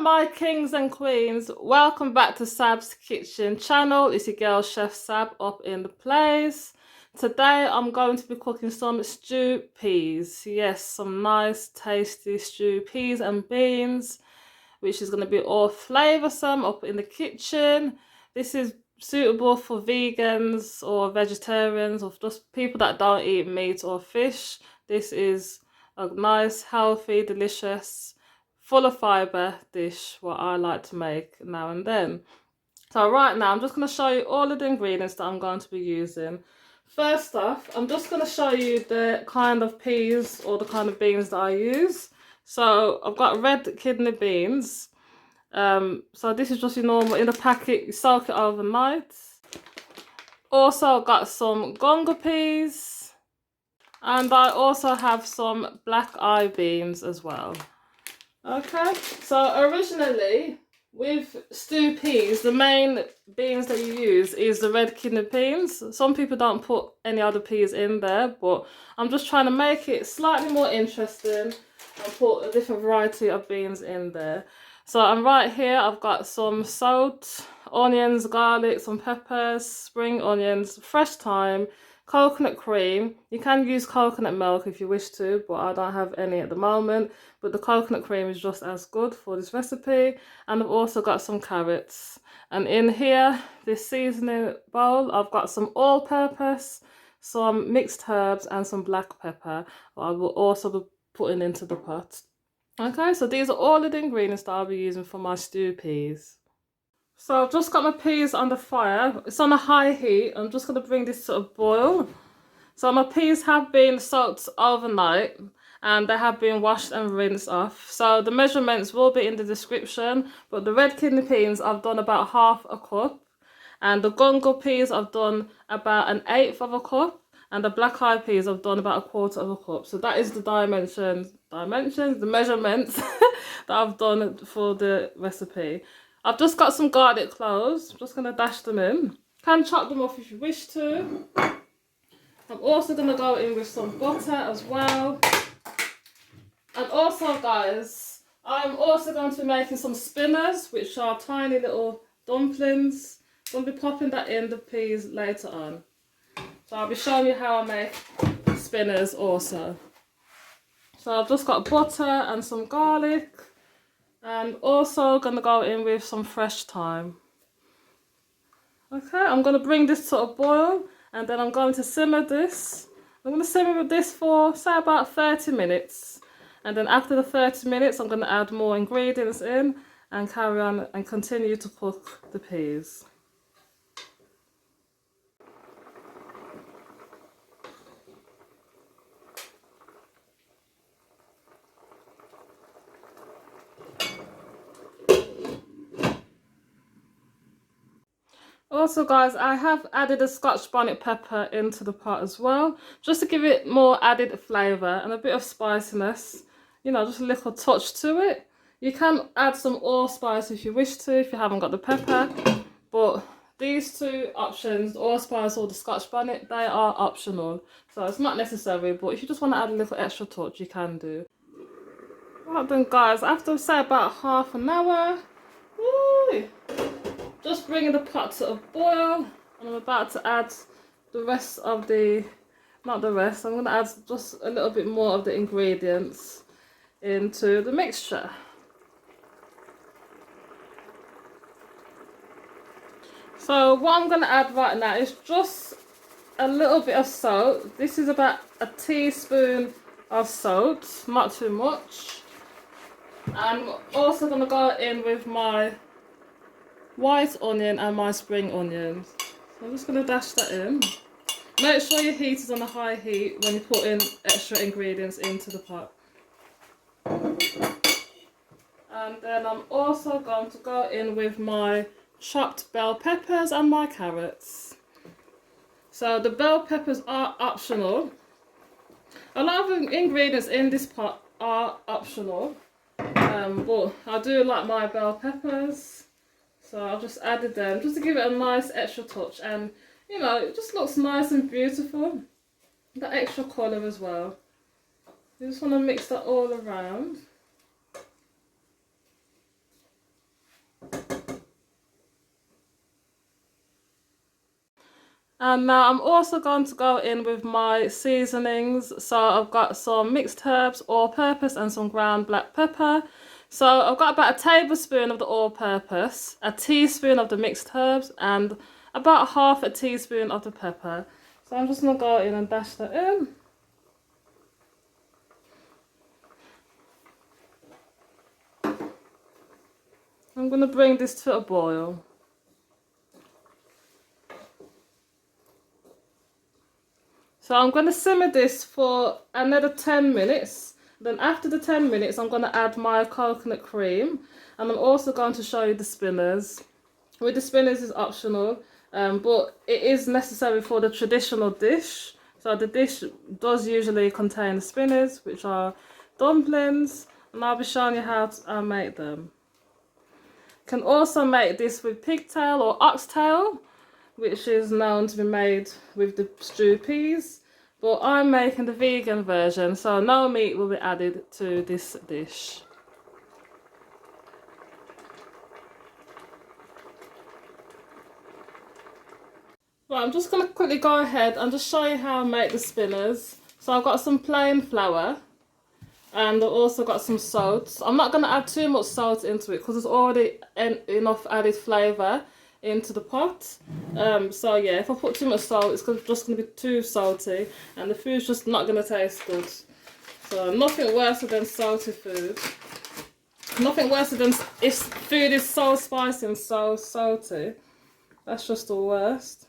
my kings and queens, welcome back to Sab's Kitchen channel. It's your girl Chef Sab up in the place. Today I'm going to be cooking some stew peas. Yes, some nice tasty stew peas and beans, which is going to be all flavoursome up in the kitchen. This is suitable for vegans or vegetarians or just people that don't eat meat or fish. This is a nice, healthy, delicious, full of fibre dish what I like to make now and then. So right now I'm just going to show you all of the ingredients that I'm going to be using. First off, I'm just going to show you the kind of peas or the kind of beans that I use. So I've got red kidney beans. So this is just your normal, in the packet, you soak it overnight. Also got some gungo peas. And I also have some black eye beans as well. Okay, so originally with stew peas, the main beans that you use is the red kidney beans. Some people don't put any other peas in there, but I'm just trying to make it slightly more interesting and put a different variety of beans in there. So I'm right here, I've got some salt, onions, garlic, some peppers, spring onions, fresh thyme, coconut cream. You can use coconut milk if you wish to, but I don't have any at the moment. But the coconut cream is just as good for this recipe. And I've also got some carrots. And in here, this seasoning bowl, I've got some all-purpose, some mixed herbs and some black pepper. I will also be putting into the pot. Okay, so these are all of the ingredients that I'll be using for my stew peas. So I've just got my peas on the fire. It's on a high heat. I'm just going to bring this to a boil. So my peas have been soaked overnight and they have been washed and rinsed off. So the measurements will be in the description. But the red kidney peas I've done about half a cup. And the gungo peas I've done about 1/8 of a cup. And the black eyed peas I've done about 1/4 of a cup. So that is the the measurements that I've done for the recipe. I've just got some garlic cloves. I'm just going to dash them in. Can chop them off if you wish to. I'm also going to go in with some butter as well. And also, guys, I'm also going to be making some spinners, which are tiny little dumplings. I'm going to be popping that in the peas later on. So I'll be showing you how I make spinners also. So I've just got butter and some garlic. And also going to go in with some fresh thyme. Okay, I'm going to bring this to a boil and then I'm going to simmer this. I'm going to simmer with this for, say, about 30 minutes. And then after the 30 minutes, I'm going to add more ingredients in and carry on and continue to cook the peas. Also, guys, I have added a Scotch bonnet pepper into the pot as well, just to give it more added flavour and a bit of spiciness. You know, just a little touch to it. You can add some allspice if you wish to, if you haven't got the pepper. But these two options, allspice or the Scotch bonnet, they are optional. So it's not necessary, but if you just want to add a little extra touch, you can do. Right then, guys, after, say, about half an hour, woo, just bringing the pot to a boil, and I'm about to add the rest of the, not the rest, I'm going to add just a little bit more of the ingredients into the mixture. So what I'm going to add right now is just a little bit of salt. This is about a teaspoon of salt, not too much. I'm also going to go in with my white onion and my spring onions. So I'm just going to dash that in. Make sure your heat is on a high heat when you put in extra ingredients into the pot. And then I'm also going to go in with my chopped bell peppers and my carrots. So the bell peppers are optional. A lot of the ingredients in this pot are optional, but I do like my bell peppers. So I've just added them just to give it a nice extra touch, and you know, it just looks nice and beautiful. The extra colour as well. You just want to mix that all around. And now I'm also going to go in with my seasonings. So I've got some mixed herbs, all-purpose, and some ground black pepper. So I've got about a tablespoon of the all-purpose, a teaspoon of the mixed herbs, and about half a teaspoon of the pepper. So I'm just going to go in and dash that in. I'm going to bring this to a boil. So I'm going to simmer this for another 10 minutes. Then after the 10 minutes, I'm going to add my coconut cream. And I'm also going to show you the spinners. With the spinners is optional, but it is necessary for the traditional dish. So the dish does usually contain the spinners, which are dumplings. And I'll be showing you how I make them. You can also make this with pigtail or oxtail, which is known to be made with the stew peas, but I'm making the vegan version, so no meat will be added to this dish. Right, I'm just going to quickly go ahead and just show you how I make the spinners. So I've got some plain flour, and I've also got some salt. I'm not going to add too much salt into it because there's already enough added flavour into the pot. So yeah, if I put too much salt, it's just going to be too salty and the food's just not going to taste good. So nothing worse than salty food. Nothing worse than if food is so spicy and so salty. That's just the worst.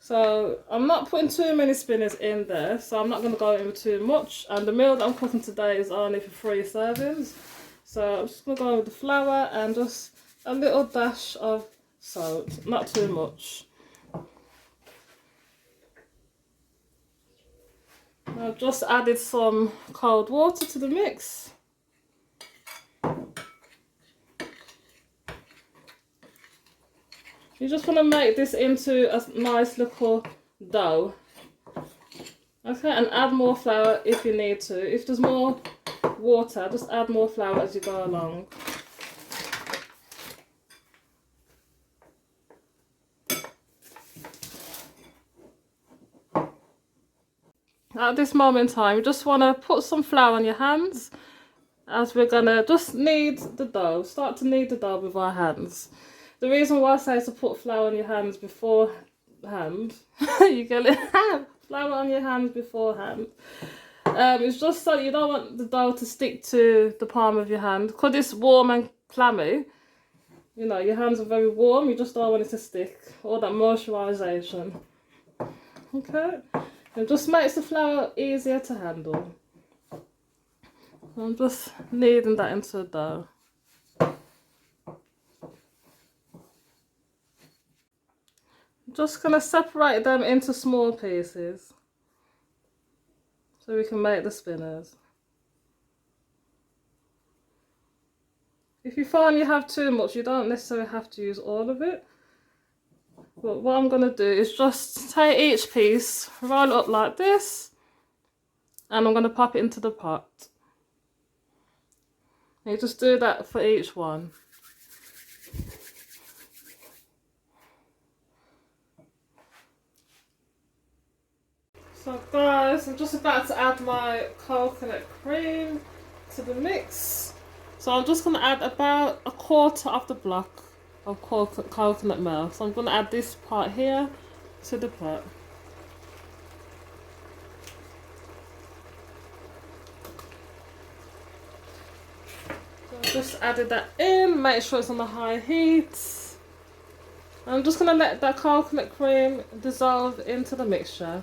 So I'm not putting too many spinners in there, so I'm not going to go in with too much. And the meal that I'm cooking today is only for 3 servings. So I'm just going to go with the flour and just a little dash of salt, not too much. I've just added some cold water to the mix. You just want to make this into a nice little dough. Okay, and add more flour if you need to. If there's more water, just add more flour as you go along. At this moment in time, you just want to put some flour on your hands as we're going to just knead the dough. Start to knead the dough with our hands. The reason why I say to put flour on your hands beforehand, you get flour on your hands beforehand. It's just so you don't want the dough to stick to the palm of your hand. Because it's warm and clammy, you know, your hands are very warm, you just don't want it to stick. All that moisturisation. Okay? It just makes the flour easier to handle. I'm just kneading that into a dough. I'm just going to separate them into small pieces so we can make the spinners. If you find you have too much, you don't necessarily have to use all of it. But what I'm going to do is just take each piece, roll it up like this, and I'm going to pop it into the pot. And you just do that for each one. So guys, I'm just about to add my coconut cream to the mix. So I'm just going to add about a quarter of the block of coconut milk. So I'm going to add this part here to the pot. So I've just added that in, make sure it's on the high heat. I'm just going to let that coconut cream dissolve into the mixture.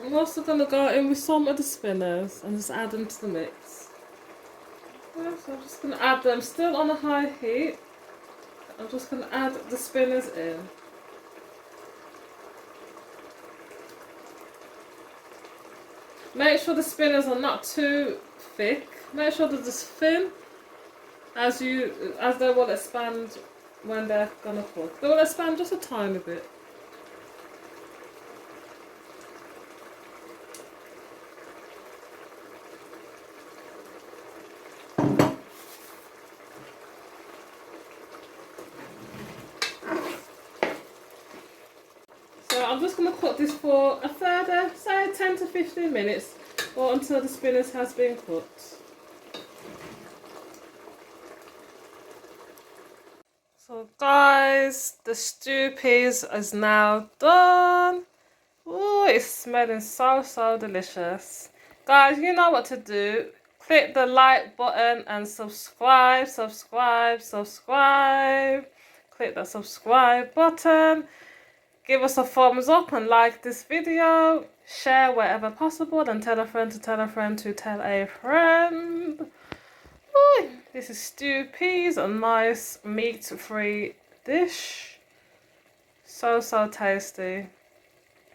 I'm also going to go in with some of the spinners and just add them to the mix. Yeah, so I'm just going to add them still on a high heat. I'm just going to add the spinners in. Make sure the spinners are not too thick. Make sure they're just thin, as they will expand when they're gonna cook. They will expand just a tiny bit. So I'm just going to cook this for a further, say 10 to 15 minutes, or until the spinach has been cooked. So guys, the stew peas is now done. Ooh, it's smelling so delicious. Guys, you know what to do. Click the like button and subscribe. Click the subscribe button. Give us a thumbs up and like this video. Share wherever possible, and tell a friend to tell a friend to tell a friend. Ooh, this is stew peas, a nice meat-free dish. So tasty.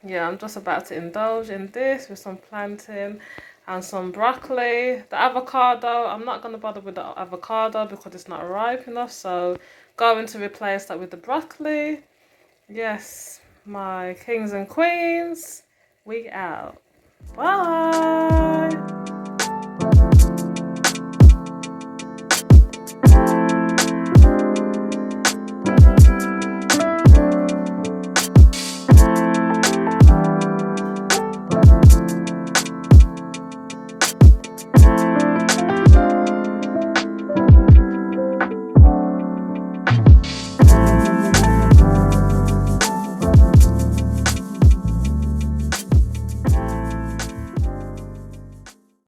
Yeah, I'm just about to indulge in this with some plantain and some broccoli. The avocado, I'm not going to bother with the avocado because it's not ripe enough, so going to replace that with the broccoli. Yes, my kings and queens, we out. Bye.